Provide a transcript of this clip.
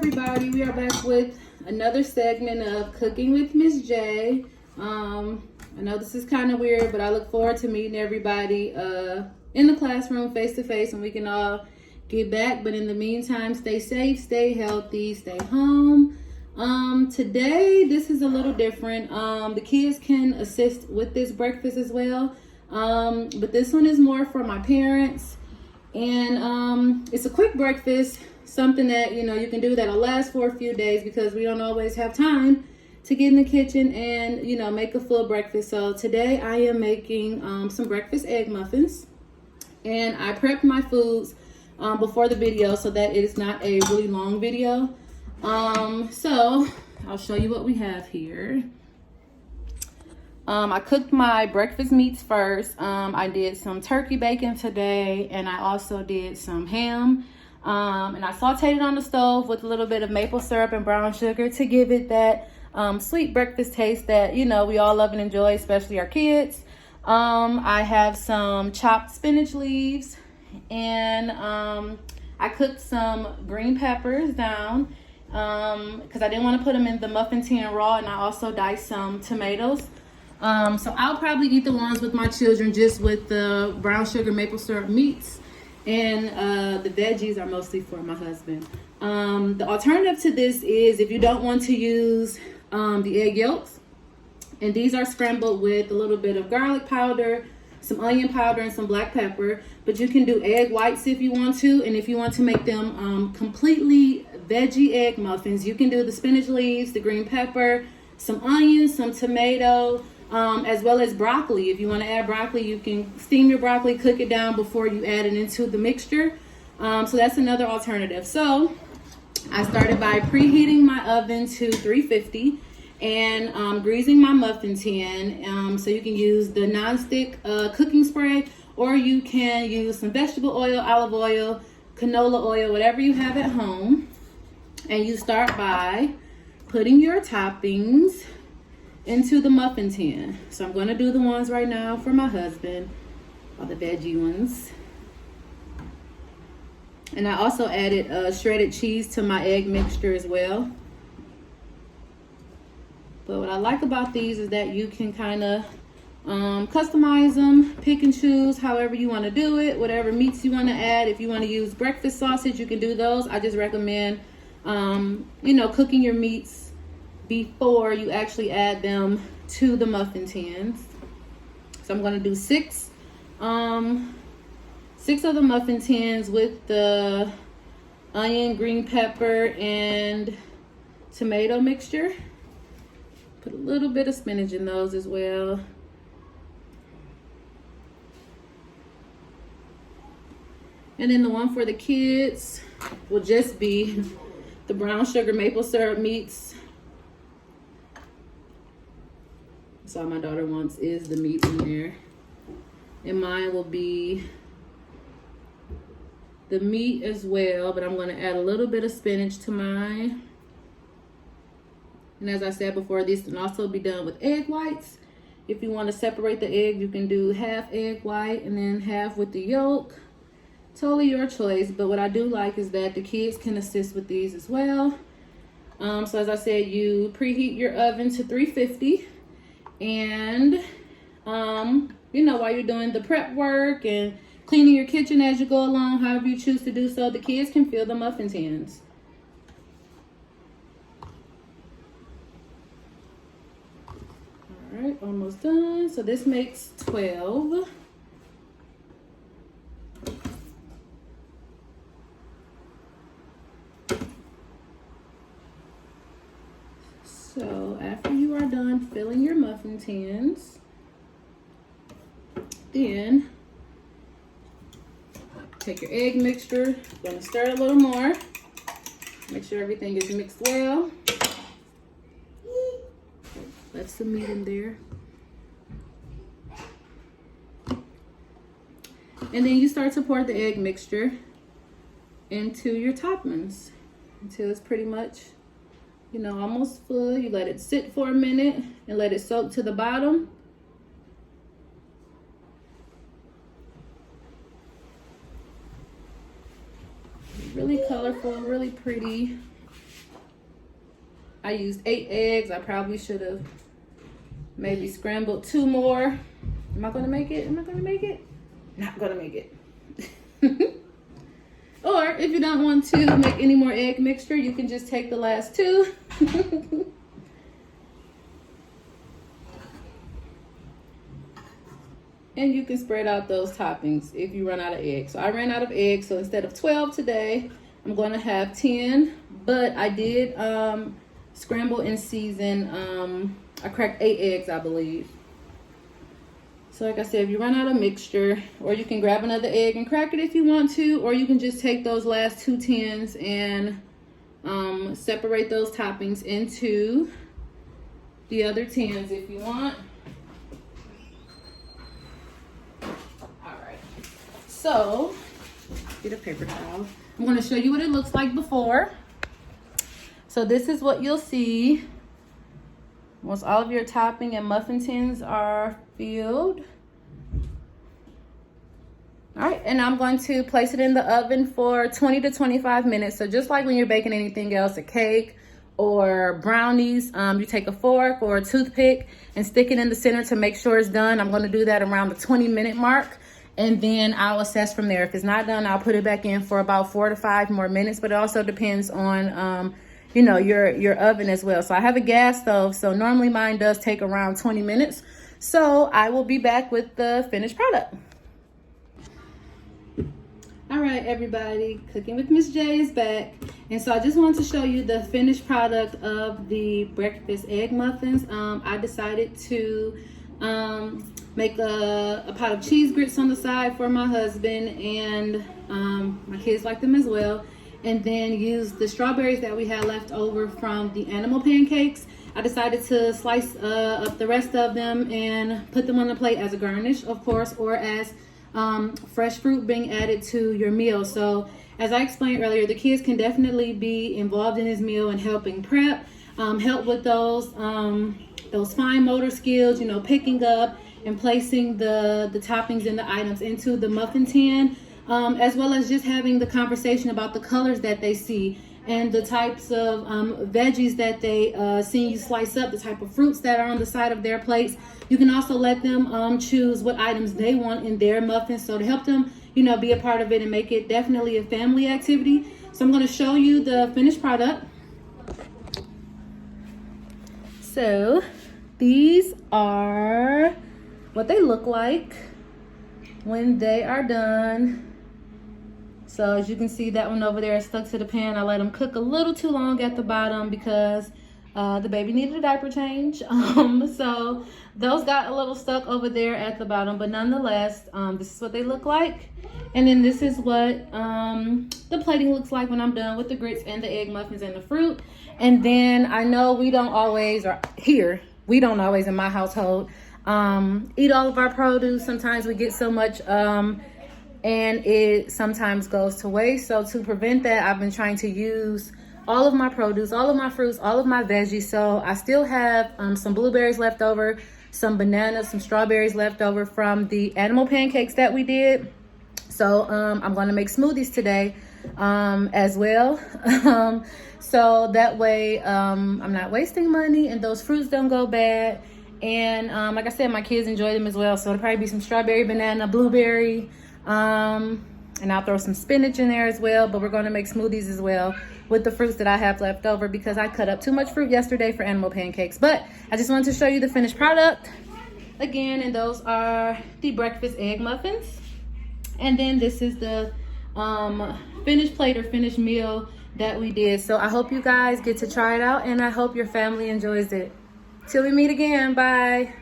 everybody, we are back with another segment of Cooking with Miss J. I know this is kind of weird, but I look forward to meeting everybody in the classroom face to face, and we can all get back. But in the meantime, stay safe, stay healthy, stay home. Today this is a little different. The kids can assist with this breakfast as well, but this one is more for my parents, and it's a quick breakfast. Something that, you know, you can do that'll last for a few days because we don't always have time to get in the kitchen and, you know, make a full breakfast. So today I am making some breakfast egg muffins, and I prepped my foods before the video so that it is not a really long video. So I'll show you what we have here. I cooked my breakfast meats first. I did some turkey bacon today, and I also did some ham. And I sauteed it on the stove with a little bit of maple syrup and brown sugar to give it that sweet breakfast taste that, you know, we all love and enjoy, especially our kids. I have some chopped spinach leaves, and I cooked some green peppers down because I didn't want to put them in the muffin tin raw, and I also diced some tomatoes. So I'll probably eat the ones with my children just with the brown sugar maple syrup meats. And the veggies are mostly for my husband. The alternative to this is if you don't want to use the egg yolks, and these are scrambled with a little bit of garlic powder, some onion powder, and some black pepper. But you can do egg whites if you want to, and if you want to make them completely veggie egg muffins, you can do the spinach leaves, the green pepper, some onions, some tomato, as well as broccoli. If you want to add broccoli, you can steam your broccoli, cook it down before you add it into the mixture. So that's another alternative. So I started by preheating my oven to 350 and greasing my muffin tin. So you can use the nonstick cooking spray, or you can use some vegetable oil, olive oil, canola oil, whatever you have at home. And you start by putting your toppings into the muffin tin. So I'm going to do the ones right now for my husband, all the veggie ones. And I also added shredded cheese to my egg mixture as well. But what I like about these is that you can kind of customize them, pick and choose however you want to do it, whatever meats you want to add. If you want to use breakfast sausage, you can do those. I just recommend, you know, cooking your meats before you actually add them to the muffin tins. So I'm going to do six of the muffin tins with the onion, green pepper, and tomato mixture. Put a little bit of spinach in those as well. And then the one for the kids will just be the brown sugar maple syrup meats. So all my daughter wants is the meat in there. And mine will be the meat as well, but I'm going to add a little bit of spinach to mine. And as I said before, this can also be done with egg whites. If you want to separate the egg, you can do half egg white and then half with the yolk. Totally your choice, but what I do like is that the kids can assist with these as well. So as I said, you preheat your oven to 350. And, you know, while you're doing the prep work and cleaning your kitchen as you go along, however you choose to do so, the kids can fill the muffin tins. All right, almost done. So this makes 12. So after you are done filling your muffin tins, then take your egg mixture. You're going to stir it a little more. Make sure everything is mixed well. That's the meat in there. And then you start to pour the egg mixture into your toppings until it's pretty much, you know, almost full. You let it sit for a minute and let it soak to the bottom. Really colorful, really pretty. I used 8 eggs. I probably should have maybe scrambled 2 more. Am I gonna make it? Am I gonna make it? Not gonna make it. Or if you don't want to make any more egg mixture, you can just take the last 2. And you can spread out those toppings if you run out of eggs. So I ran out of eggs, so instead of 12 today, I'm going to have 10. But I did scramble and season. I cracked 8 eggs, I believe. So like I said, if you run out of mixture, or you can grab another egg and crack it if you want to, or you can just take those last 2 tins and separate those toppings into the other tins if you want. So, get a paper towel. I'm going to show you what it looks like before. So this is what you'll see once all of your topping and muffin tins are filled. All right, and I'm going to place it in the oven for 20 to 25 minutes. So just like when you're baking anything else, a cake or brownies, you take a fork or a toothpick and stick it in the center to make sure it's done. I'm going to do that around the 20-minute mark. And then I'll assess from there. If it's not done, I'll put it back in for about 4 to 5 more minutes. But it also depends on, you know, your oven as well. So I have a gas stove. So normally mine does take around 20 minutes. So I will be back with the finished product. All right, everybody. Cooking with Miss J is back. And so I just wanted to show you the finished product of the breakfast egg muffins. I decided to make a pot of cheese grits on the side for my husband, and my kids like them as well. And then use the strawberries that we had left over from the animal pancakes. I decided to slice up the rest of them and put them on the plate as a garnish, of course, or as fresh fruit being added to your meal. So as I explained earlier, the kids can definitely be involved in this meal and helping prep, help with those fine motor skills, you know, picking up and placing the toppings and the items into the muffin tin, as well as just having the conversation about the colors that they see and the types of veggies that they see you slice up, the type of fruits that are on the side of their plates. You can also let them choose what items they want in their muffins, so to help them, you know, be a part of it and make it definitely a family activity. So I'm going to show you the finished product. So these are what they look like when they are done. So as you can see, that one over there is stuck to the pan. I let them cook a little too long at the bottom because the baby needed a diaper change. So those got a little stuck over there at the bottom, but nonetheless, this is what they look like. And then this is what the plating looks like when I'm done with the grits and the egg muffins and the fruit. And then I know we don't always, or here, we don't always in my household, eat all of our produce. Sometimes we get so much and it sometimes goes to waste. So to prevent that, I've been trying to use all of my produce, all of my fruits, all of my veggies. So I still have some blueberries left over, some bananas, some strawberries left over from the animal pancakes that we did. So I'm going to make smoothies today as well. So that way I'm not wasting money and those fruits don't go bad. And like I said, my kids enjoy them as well. So it'll probably be some strawberry, banana, blueberry, and I'll throw some spinach in there as well. But we're going to make smoothies as well with the fruits that I have left over because I cut up too much fruit yesterday for animal pancakes. But I just wanted to show you the finished product again, and those are the breakfast egg muffins. And then this is the finished plate or finished meal that we did. So I hope you guys get to try it out, and I hope your family enjoys it. Till we meet again, bye.